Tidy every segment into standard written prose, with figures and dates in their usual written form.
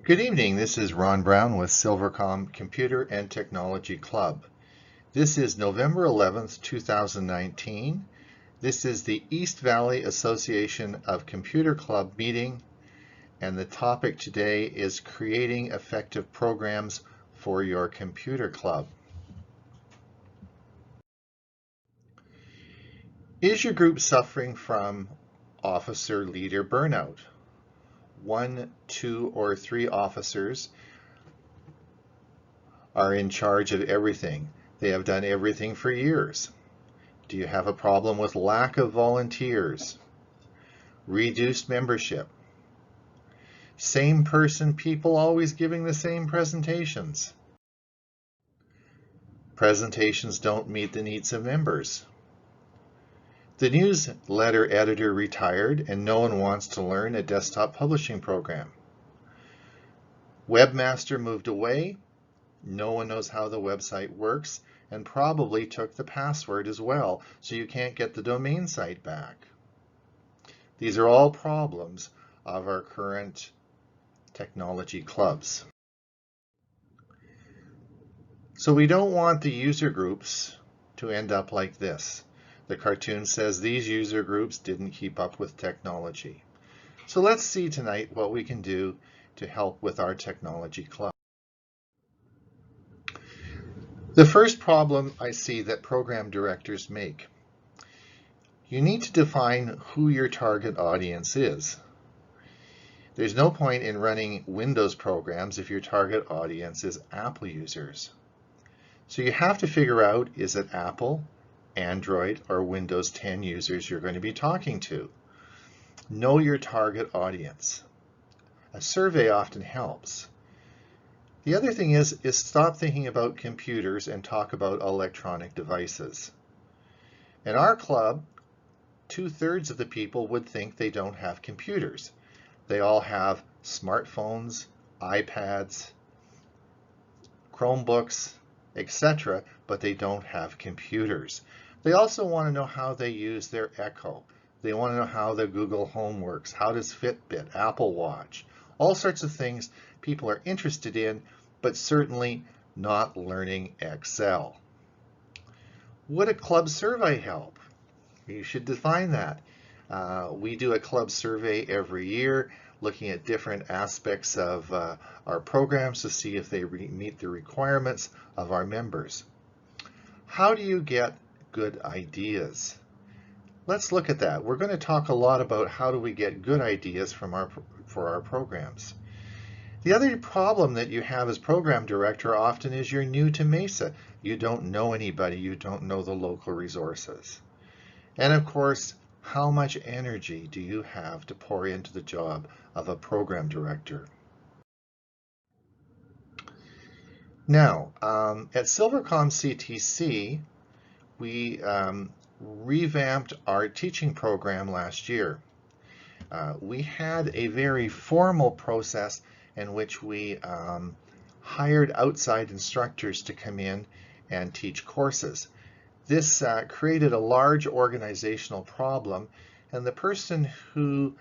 Good evening, this is Ron Brown with Silvercom Computer and Technology Club. This is November 11th, 2019. This is the East Valley Association of Computer Club meeting, and the topic today is creating effective programs for your computer club. Is your group suffering from officer leader burnout? 1, 2, or 3 officers are in charge of everything. They have done everything for years. Do you have a problem with lack of volunteers? Reduced membership? Same person, people always giving the same presentations? Presentations don't meet the needs of members. The newsletter editor retired and no one wants to learn a desktop publishing program. Webmaster moved away. No one knows how the website works and probably took the password as well, so you can't get the domain site back. These are all problems of our current technology clubs. So we don't want the user groups to end up like this. The cartoon says these user groups didn't keep up with technology. So let's see tonight what we can do to help with our technology club. The first problem I see that program directors make. You need to define who your target audience is. There's no point in running Windows programs if your target audience is Apple users. So you have to figure out, is it Apple, Android, or Windows 10 users you're going to be talking to? Know your target audience. A survey often helps. The other thing is stop thinking about computers and talk about electronic devices. In our club, 2/3 of the people would think they don't have computers. They all have smartphones, iPads, Chromebooks, etc., but they don't have computers. They also want to know how they use their Echo. They want to know how the Google Home works. How does Fitbit, Apple Watch, all sorts of things people are interested in, but certainly not learning Excel. Would a club survey help? You should define that. We do a club survey every year looking at different aspects of our programs to see if they meet the requirements of our members. How do you get good ideas? Let's look at that. We're going to talk a lot about how do we get good ideas for our programs. The other problem that you have as program director often is you're new to Mesa. You don't know anybody. You don't know the local resources. And of course, how much energy do you have to pour into the job of a program director? Now, at Silvercom CTC, we revamped our teaching program last year. We had a very formal process in which we hired outside instructors to come in and teach courses. This created a large organizational problem, and the person who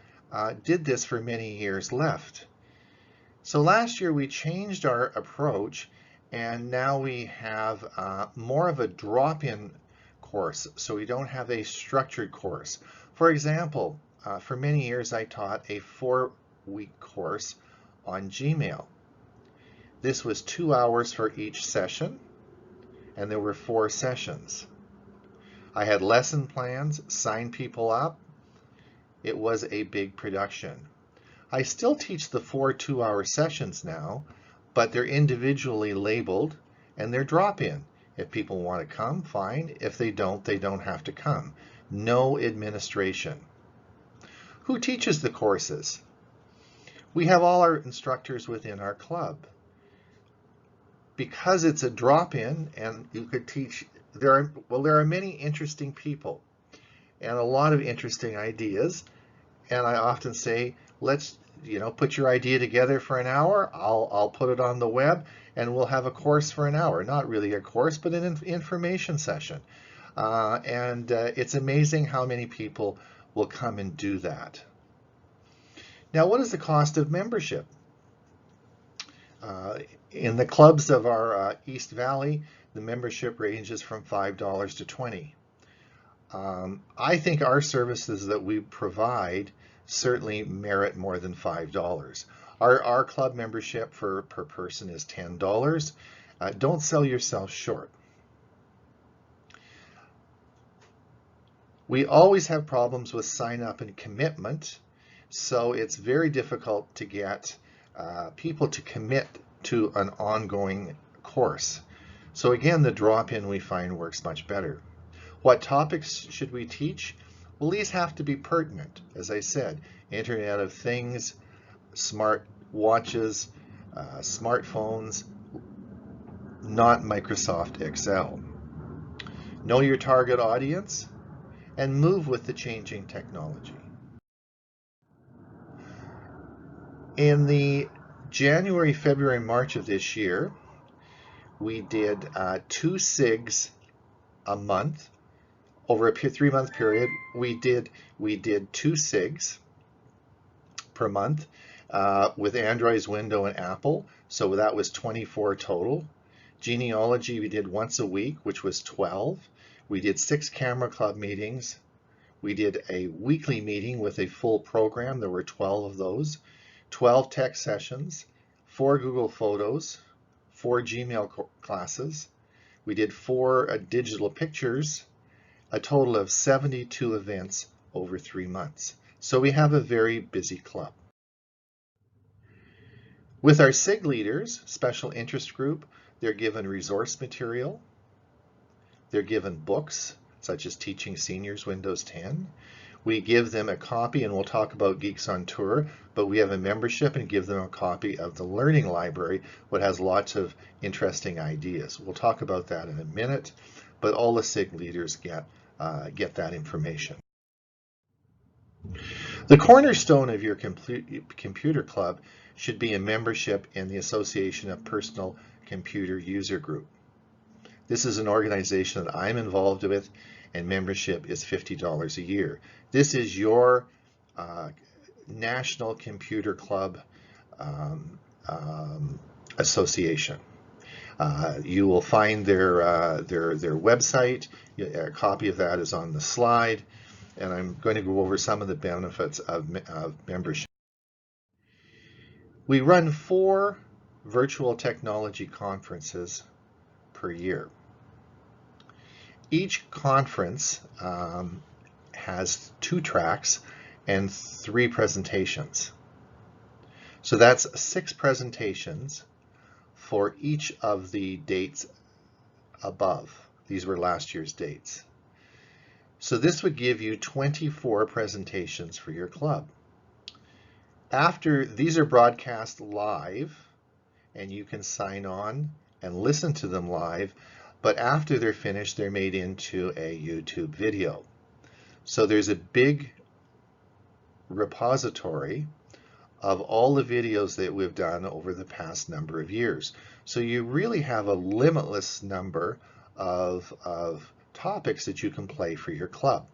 did this for many years left. So last year we changed our approach, and now we have more of a drop-in course, so we don't have a structured course. For example, for many years I taught a 4-week course on Gmail. This was 2 hours for each session, and there were 4 sessions. I had lesson plans, signed people up. It was a big production. I still teach the 4 2-hour sessions now, but they're individually labeled and they're drop-in. If people want to come, fine. If they don't have to come. No administration. Who teaches the courses? We have all our instructors within our club. Because it's a drop-in and you could teach, there are many interesting people and a lot of interesting ideas. And I often say, let's put your idea together for an hour. I'll put it on the web and we'll have a course for an hour. Not really a course, but an information session. It's amazing how many people will come and do that. Now, what is the cost of membership? In the clubs of our East Valley, the membership ranges from $5 to $20. I think our services that we provide certainly merit more than $5. Our club membership per person is $10. Don't sell yourself short. We always have problems with sign up and commitment, so it's very difficult to get people to commit to an ongoing course. So again, the drop-in we find works much better. What topics should we teach? Well, these have to be pertinent. As I said, Internet of Things, smart watches, smartphones, not Microsoft Excel. Know your target audience and move with the changing technology. In the January, February, March of this year, we did 2 SIGs a month. Over a 3-month period, we did 2 SIGs per month with Android's Window and Apple, so that was 24 total. Genealogy we did once a week, which was 12. We did 6 camera club meetings. We did a weekly meeting with a full program. There were 12 of those. 12 tech sessions, 4 Google Photos, 4 Gmail classes. We did 4 digital pictures, a total of 72 events over 3 months. So we have a very busy club. With our SIG leaders, special interest group, they're given resource material. They're given books, such as Teaching Seniors Windows 10. We give them a copy, and we'll talk about Geeks on Tour, but we have a membership and give them a copy of the Learning Library, which has lots of interesting ideas. We'll talk about that in a minute, but all the SIG leaders get that information. The cornerstone of your computer club should be a membership in the Association of Personal Computer User Group. This is an organization that I'm involved with, and membership is $50 a year. This is your National Computer Club Association. You will find their website. A copy of that is on the slide, and I'm going to go over some of the benefits of membership. We run 4 virtual technology conferences per year. Each conference has 2 tracks and 3 presentations. So that's 6 presentations for each of the dates above. These were last year's dates. So this would give you 24 presentations for your club. After these are broadcast live, and you can sign on and listen to them live, but after they're finished, they're made into a YouTube video. So there's a big repository of all the videos that we've done over the past number of years. So you really have a limitless number of topics that you can play for your club.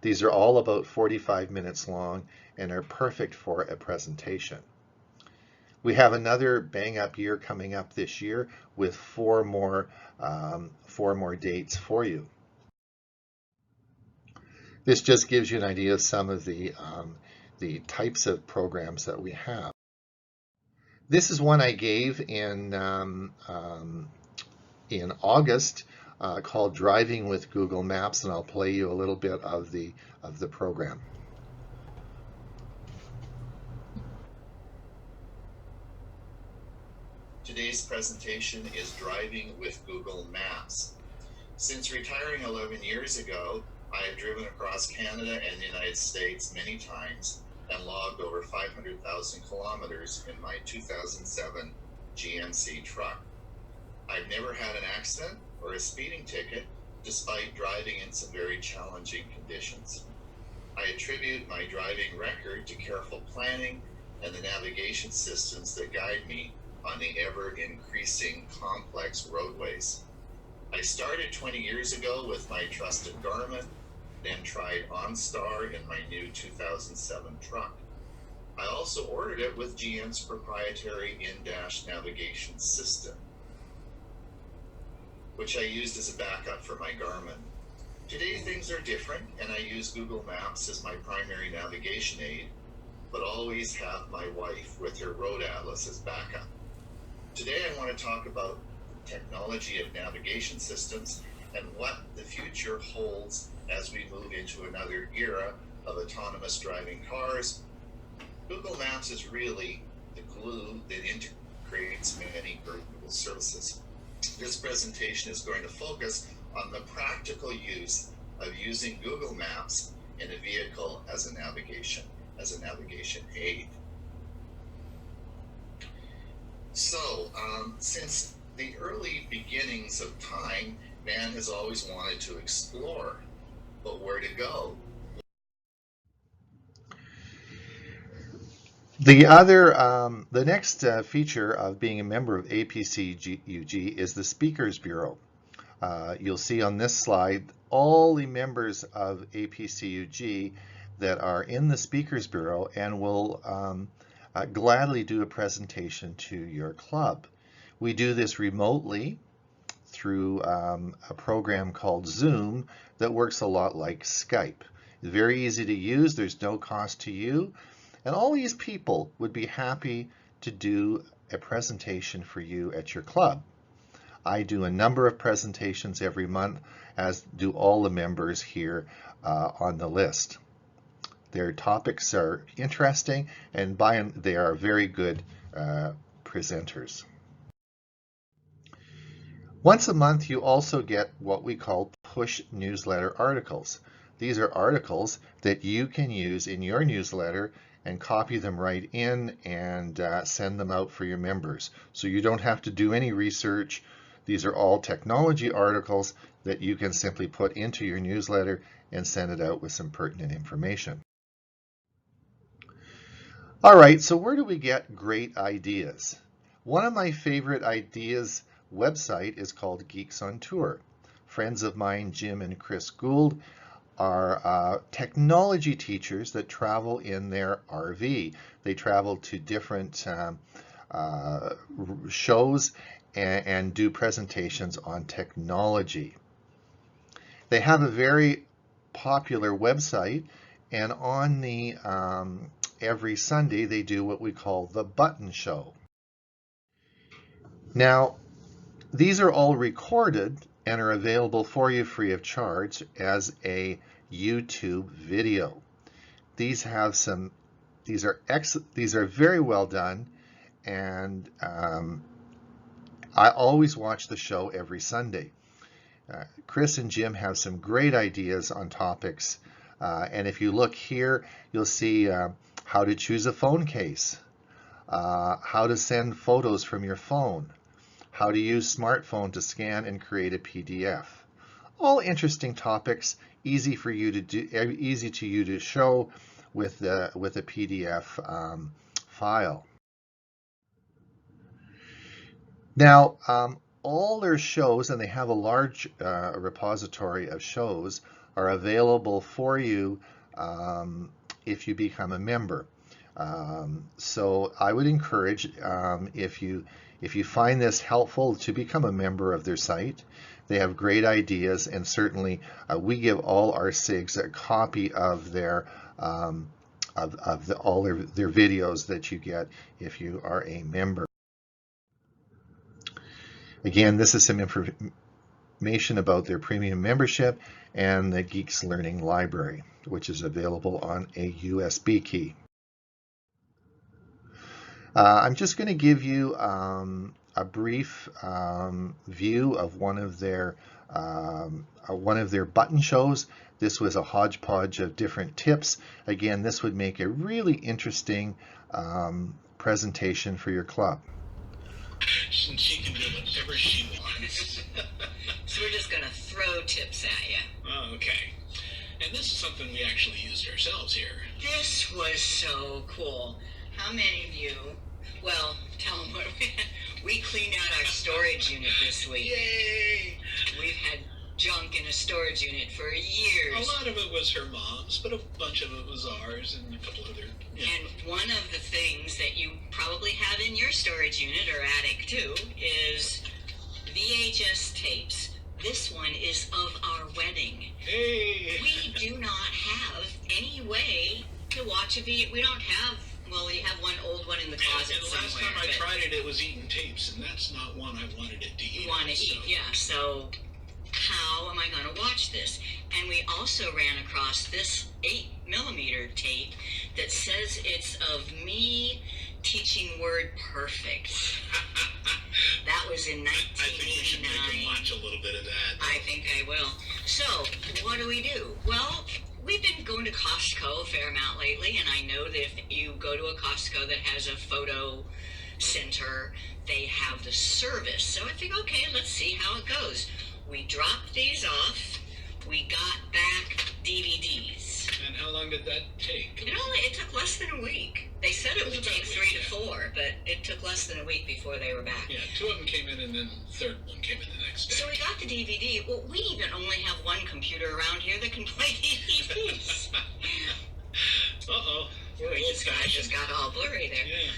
These are all about 45 minutes long and are perfect for a presentation. We have another bang-up year coming up this year with 4 more dates for you. This just gives you an idea of some of the types of programs that we have. This is one I gave in August called Driving with Google Maps, and I'll play you a little bit of the program. Today's presentation is Driving with Google Maps. Since retiring 11 years ago, I have driven across Canada and the United States many times and logged over 500,000 kilometers in my 2007 GMC truck. I've never had an accident or a speeding ticket despite driving in some very challenging conditions. I attribute my driving record to careful planning and the navigation systems that guide me on the ever-increasing complex roadways. I started 20 years ago with my trusted Garmin, then tried OnStar in my new 2007 truck. I also ordered it with GM's proprietary in-dash navigation system, which I used as a backup for my Garmin. Today things are different, and I use Google Maps as my primary navigation aid, but always have my wife with her road atlas as backup. Today I want to talk about the technology of navigation systems and what the future holds as we move into another era of autonomous driving cars. Google Maps is really the glue that integrates many Google services. This presentation is going to focus on the practical use of using Google Maps in a vehicle as a navigation aid. So, since the early beginnings of time, man has always wanted to explore, but where to go? The next feature of being a member of APCUG is the Speakers Bureau. You'll see on this slide all the members of APCUG that are in the Speakers Bureau and will gladly do a presentation to your club. We do this remotely through a program called Zoom that works a lot like Skype. It's very easy to use, there's no cost to you, and all these people would be happy to do a presentation for you at your club. I do a number of presentations every month, as do all the members here on the list. Their topics are interesting, and they are very good presenters. Once a month, you also get what we call push newsletter articles. These are articles that you can use in your newsletter and copy them right in and send them out for your members. So you don't have to do any research. These are all technology articles that you can simply put into your newsletter and send it out with some pertinent information. All right, so where do we get great ideas? One of my favorite ideas website is called Geeks on Tour. Friends of mine, Jim and Chris Gould, are technology teachers that travel in their RV. They travel to different shows and do presentations on technology. They have a very popular website, and on the every Sunday they do what we call the Button Show. Now, these are all recorded and are available for you free of charge as a YouTube video. These are very well done, and I always watch the show every Sunday. Chris and Jim have some great ideas on topics, and if you look here, you'll see how to choose a phone case, how to send photos from your phone, how to use smartphone to scan and create a PDF. All interesting topics, easy for you to do, easy to you to show with a PDF file. Now, all their shows, and they have a large repository of shows, are available for you if you become a member. So I would encourage, if you find this helpful, to become a member of their site. They have great ideas, and certainly we give all our SIGs a copy of their all their videos that you get if you are a member. Again, this is some information about their premium membership and the Geeks Learning Library, which is available on a USB key. I'm just going to give you a brief view of one of their button shows. This was a hodgepodge of different tips. Again, this would make a really interesting presentation for your club. And she can do whatever she wants. So we're just going to throw tips at you. Oh, okay. And this is something we actually used ourselves here. This was so cool. How many of you, well, tell them what we cleaned out our storage unit this week. Yay! We've had junk in a storage unit for years. A lot of it was her mom's, but a bunch of it was ours and a couple other. Yeah. And one of the things that you probably have in your storage unit or attic too is VHS tapes. This one is of our wedding. Hey! We do not have any way to watch a video. We don't have, well, you have one old one in the closet and the last somewhere. time I tried it, it was eating tapes, and that's not one I wanted it to eat. You want to eat, yeah. So how am I going to watch this? And we also ran across this 8mm tape that says it's of me teaching Word Perfect. That was in 1989. I think we should make him watch a little bit of that. I think I will. So, what do? Well, we've been going to Costco a fair amount lately, and I know that if you go to a Costco that has a photo center, they have the service. So I think, okay, let's see how it goes. We dropped these off. We got back DVDs. And how long did that take? It took less than a week. They said it would take 3 to 4, but it took less than a week before they were back. Yeah, 2 of them came in, and then the third one came in the next day. So we got the DVD. Well, we even only have one computer around here that can play DVDs. Uh-oh. I just got all blurry there. Yeah.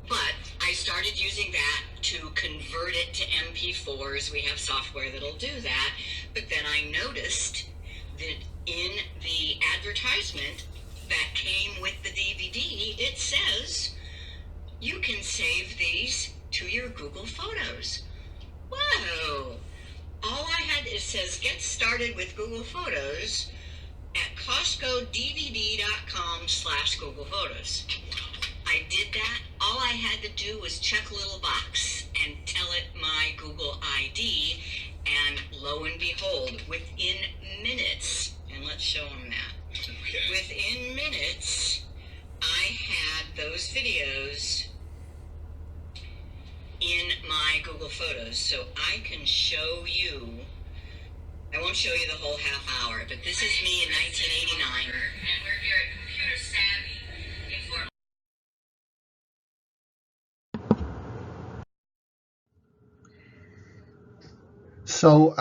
But I started using that to convert it to MP4s. We have software that'll do that. But then I noticed that in the advertisement that came with the DVD, it says you can save these to your Google Photos. Whoa! It says get started with Google Photos at CostcoDVD.com/Google Photos. I did that. All I had to do was check a little box and tell it my Google ID, and lo and behold, within minutes, and let's show them that. Okay. Within minutes, I had those videos in my Google Photos, so I can show you. I won't show you the whole half hour, but this is me in 1989. And we're here at Computer Savvy in Fort. So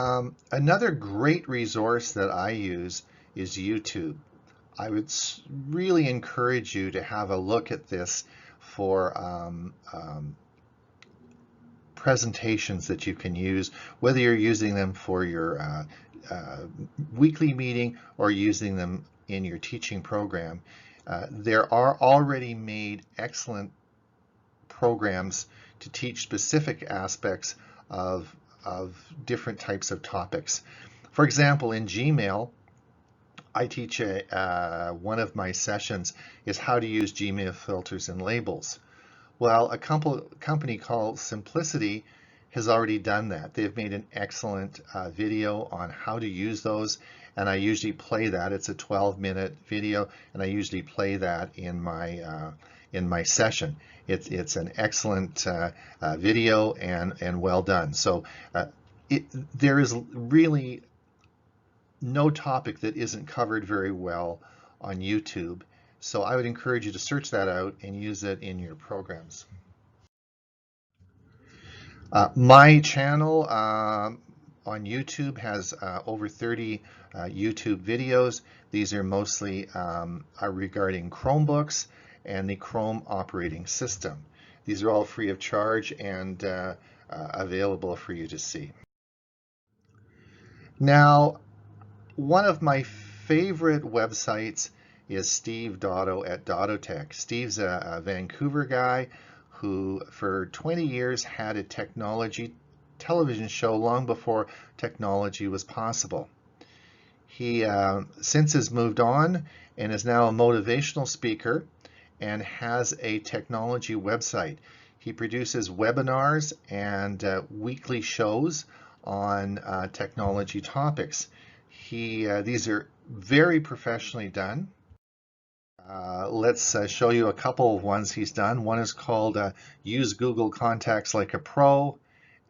another great resource that I use is YouTube. I would really encourage you to have a look at this for presentations that you can use, whether you're using them for your weekly meeting or using them in your teaching program. There are already made excellent programs to teach specific aspects of different types of topics. For example, in Gmail, I teach one of my sessions is how to use Gmail filters and labels. Well, a company called Simplicity has already done that. They've made an excellent video on how to use those, and I usually play that. It's a 12-minute video, and I usually play that in my session. It's an excellent video and well done. So there is really no topic that isn't covered very well on YouTube. So I would encourage you to search that out and use it in your programs. My channel on YouTube has over 30 YouTube videos. These are mostly regarding Chromebooks and the Chrome operating system. These are all free of charge and available for you to see. Now, one of my favorite websites is Steve Dotto at Dotto Tech. Steve's a Vancouver guy who for 20 years had a technology television show long before technology was possible. He since has moved on and is now a motivational speaker and has a technology website. He produces webinars and weekly shows on technology topics. These are very professionally done. Let's show you a couple of ones he's done. One is called Use Google Contacts Like a Pro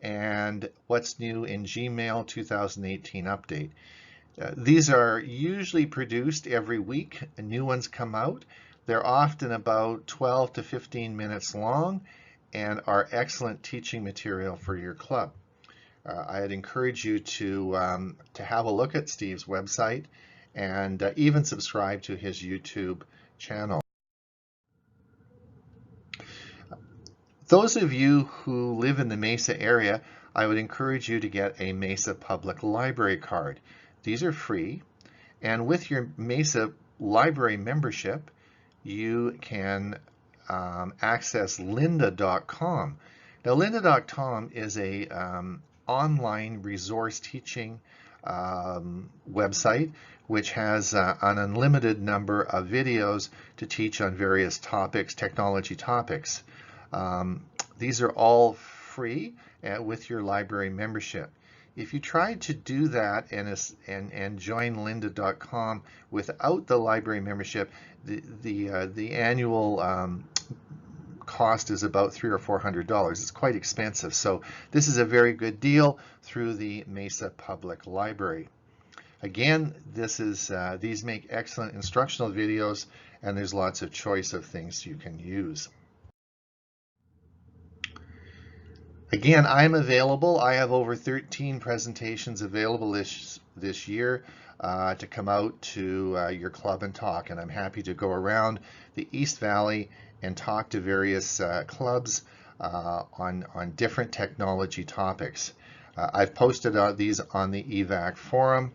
and What's New in Gmail 2018 Update. These are usually produced every week. New ones come out. They're often about 12 to 15 minutes long and are excellent teaching material for your club. I'd encourage you to have a look at Steve's website and even subscribe to his YouTube channel. Those of you who live in the Mesa area, I would encourage you to get a Mesa Public Library card. These are free, and with your Mesa Library membership, you can access Lynda.com. Now, Lynda.com is a online resource teaching website which has an unlimited number of videos to teach on various topics, technology topics. These are all free with your library membership. If you try to do that and join Lynda.com without the library membership, the annual cost is about $300 or $400. It's quite expensive. So this is a very good deal through the Mesa Public Library. Again, these make excellent instructional videos, and there's lots of choice of things you can use. Again, I'm available. I have over 13 presentations available this year to come out to your club and talk, and I'm happy to go around the East Valley and talk to various clubs on different technology topics. I've posted these on the EVAC forum,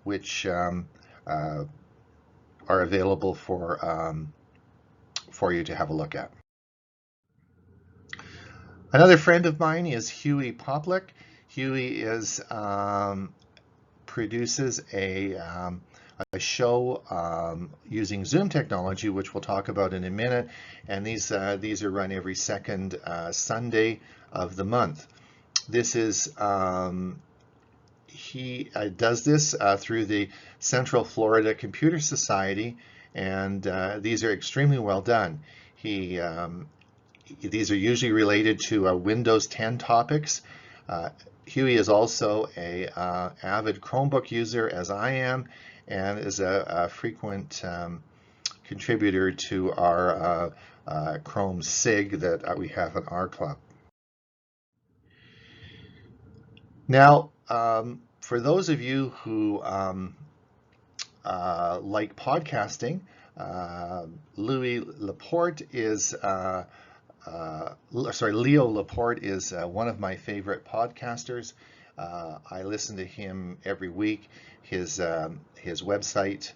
which are available for you to have a look at. Another friend of mine is Huey Public. Huey produces a show using Zoom technology, which we'll talk about in a minute, and these are run every second Sunday of the month. This is he does this through the Central Florida Computer Society, and these are extremely well done. These are usually related to Windows 10 topics. Huey is also a avid Chromebook user, as I am, and is a frequent contributor to our Chrome SIG that we have in our club. Now, for those of you who like podcasting, Leo Laporte is one of my favorite podcasters. I listen to him every week. His website,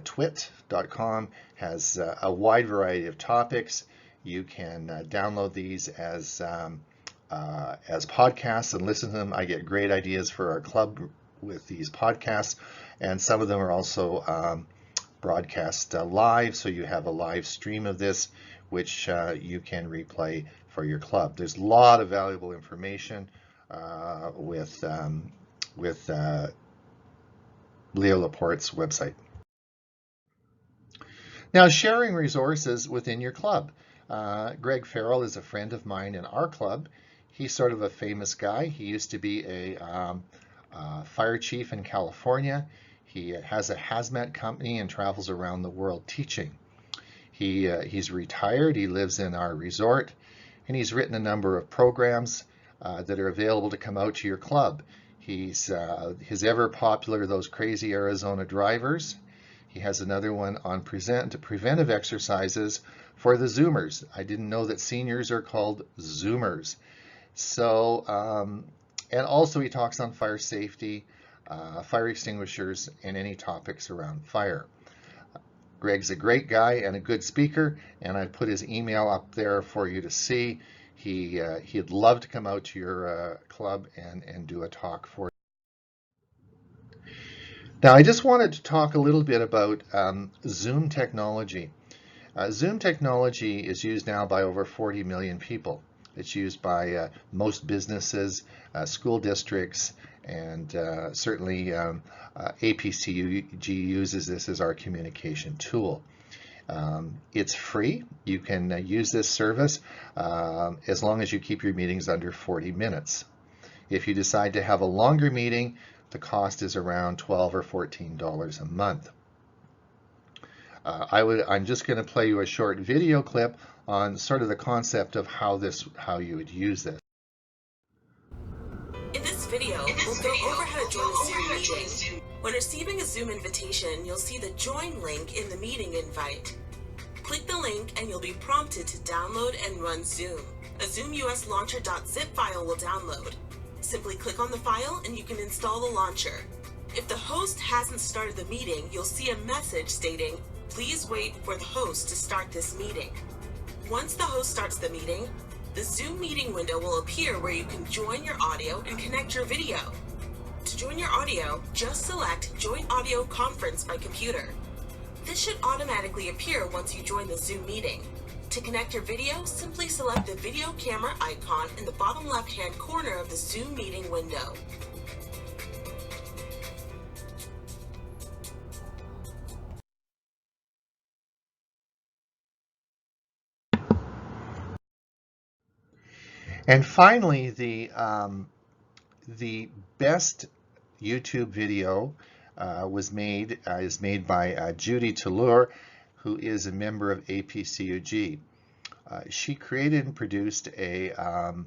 twit.com, has a wide variety of topics. You can download these as podcasts and listen to them. I get great ideas for our club with these podcasts, and some of them are also broadcast live, so you have a live stream of this, which you can replay for your club. There's a lot of valuable information with Leo Laporte's website. Now, sharing resources within your club. Greg Farrell is a friend of mine in our club. He's sort of a famous guy. He used to be a fire chief in California. He has a hazmat company and travels around the world teaching. He's retired. He lives in our resort, and he's written a number of programs that are available to come out to your club. His ever popular Those Crazy Arizona Drivers. He has another one on preventive exercises for the Zoomers. I didn't know that seniors are called Zoomers. So, and also he talks on fire safety, fire extinguishers, and any topics around fire. Greg's a great guy and a good speaker, and I put his email up there for you to see. He'd love to come out to your club and do a talk for you. Now, I just wanted to talk a little bit about Zoom technology. Zoom technology is used now by over 40 million people. It's used by most businesses, school districts, and certainly APCUG uses this as our communication tool. It's free. You can use this service as long as you keep your meetings under 40 minutes. If you decide to have a longer meeting, the cost is around $12 or $14 a month. I'm just going to play you a short video clip on sort of the concept of how you would use this. video, we'll go over how to join a Zoom meeting. When receiving a Zoom invitation, you'll see the Join link in the meeting invite. Click the link and you'll be prompted to download and run Zoom. A Zoom US launcher.zip file will download. Simply click on the file and you can install the launcher. If the host hasn't started the meeting, you'll see a message stating, "Please wait for the host to start this meeting." Once the host starts the meeting, the Zoom meeting window will appear where you can join your audio and connect your video. To join your audio, just select Join Audio Conference by Computer. This should automatically appear once you join the Zoom meeting. To connect your video, simply select the video camera icon in the bottom left-hand corner of the Zoom meeting window. And finally, the best YouTube video is made by Judy Tallur, who is a member of APCUG. She created and produced an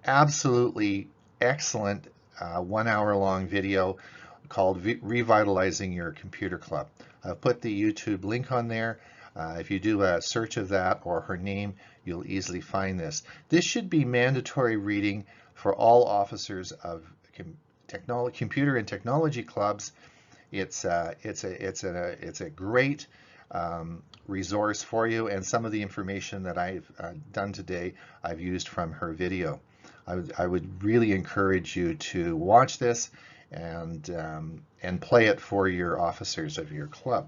absolutely excellent 1 hour long video called Revitalizing Your Computer Club. I've put the YouTube link on there. If you do a search of that or her name, you'll easily find this. This should be mandatory reading for all officers of computer and technology clubs. It's a great resource for you, and some of the information that I've done today I've used from her video. I would really encourage you to watch this and play it for your officers of your club.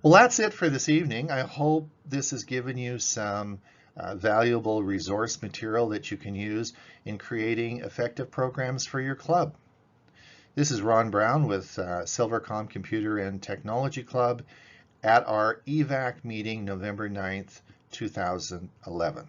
Well, that's it for this evening. I hope this has given you some valuable resource material that you can use in creating effective programs for your club. This is Ron Brown with Silvercom Computer and Technology Club at our EVAC meeting November 9th, 2011.